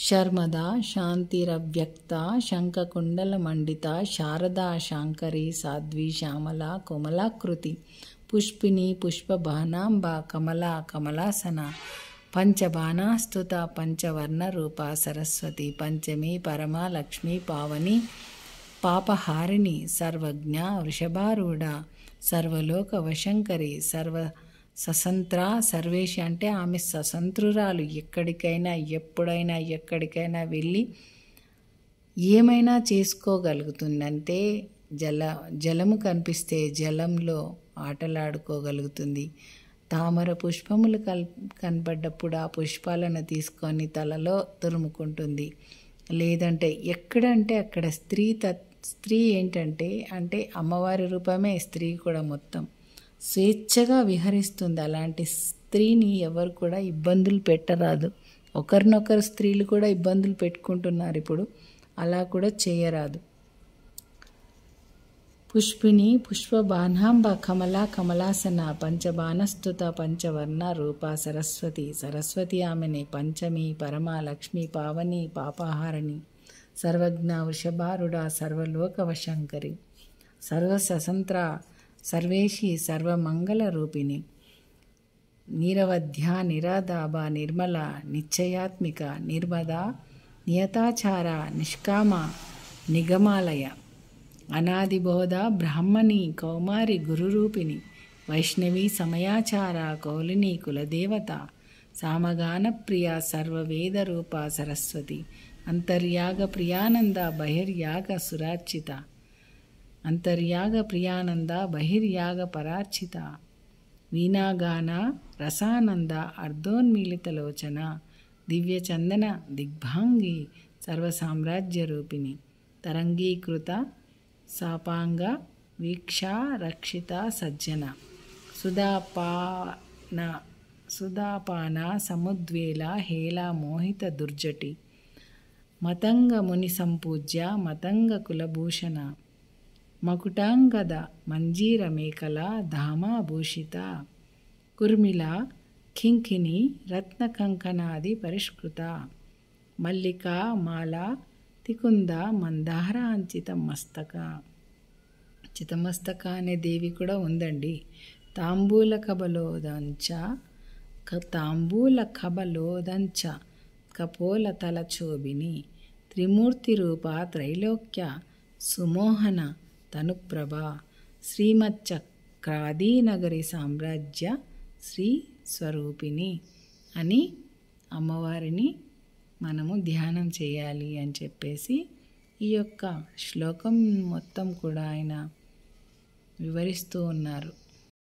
శర్మదా శాంతిరవ్యక్త శంఖకుండలమండిత శారదా శాంకరీ సాధ్వీ శ్యామల కోమలాకృతి పుష్పిని పుష్పబాణాంబ కమలా కమలాసన పంచబాణాస్తుత పంచవర్ణరూప సరస్వతి పంచమి పరమా లక్ష్మీ పావని పాపహారిణి సర్వజ్ఞ వృషభారూఢ సర్వలోక వశంకరి సర్వ ససంత్ర సర్వేషి అంటే ఆమె స్వతంత్రురాలు. ఎక్కడికైనా ఎప్పుడైనా ఎక్కడికైనా వెళ్ళి ఏమైనా చేసుకోగలుగుతుందంటే జలము కనిపిస్తే జలంలో ఆటలాడుకోగలుగుతుంది. తామర పుష్పములు కనబడ్డప్పుడు ఆ పుష్పాలను తీసుకొని తలలో తురుముకుంటుంది. లేదంటే ఎక్కడంటే అక్కడ స్త్రీ ఏంటంటే అంటే అమ్మవారి రూపమే స్త్రీ కూడా మొత్తం స్వేచ్ఛగా విహరిస్తుంది. అలాంటి స్త్రీని ఎవరు కూడా ఇబ్బందులు పెట్టరాదు. ఒకరినొకరు స్త్రీలు కూడా ఇబ్బందులు పెట్టుకుంటున్నారు ఇప్పుడు, అలా కూడా చేయరాదు. పుష్పిని పుష్పబాణాంబ కమలా కమలాసన పంచబాణస్తుత పంచవర్ణ రూప సరస్వతి సరస్వతి ఆమెనే పంచమి పరమా లక్ష్మీ పావని పాపహారిణి సర్వజ్ఞ వృషభారుడ సర్వలోక వశంకరి సర్వస్వతంత్ర సర్వేషి సర్వమంగళ రూపిణి నిరవధ్య నిరాదాభ నిర్మల నిశ్చయాత్మిక నిర్మద నియతాచార నిష్కామ నిగమాలయ అనాదిబోధ బ్రాహ్మణి కౌమారి గురురూపిణి వైష్ణవి సమయాచార కౌలిని కులదేవత సామగాన ప్రియ సర్వవేద రూప సరస్వతి అంతర్యాగ ప్రియానంద బహిర్యాగ సురార్చిత అంతర్యాగ ప్రియానంద బహిర్యాగ పరార్చిత వీణాగాన రసానంద అర్ధోన్మీలితలోచన దివ్యచందన దిగ్భాంగి సర్వసామ్రాజ్య రూపిణి తరంగీకృత సాపాంగ వీక్షా రక్షిత సజ్జన సుధాపాన సముద్వేల హేళ మోహిత దుర్జటి మతంగ ముని సంపూజ్య మతంగ కులభూషణ మకుటాంగద మంజీర మేకల ధామాభూషిత కుర్మిళ కింకిణి రత్నకంకణాది పరిష్కృత మల్లికా మాల తికుంద మందార చితమస్తక అనే దేవి కూడా ఉందండి. తాంబూల కబలోదంచ కపోల తలచోభిని త్రిమూర్తి రూప త్రైలోక్య సుమోహన తనుప్రభ శ్రీమచ్చక్రాదీనగరి సామ్రాజ్య శ్రీ స్వరూపిణి అని అమ్మవారిని మనము ధ్యానం చేయాలి అని చెప్పేసి ఈ యొక్క శ్లోకం మొత్తం కూడా ఆయన వివరిస్తూ ఉన్నారు.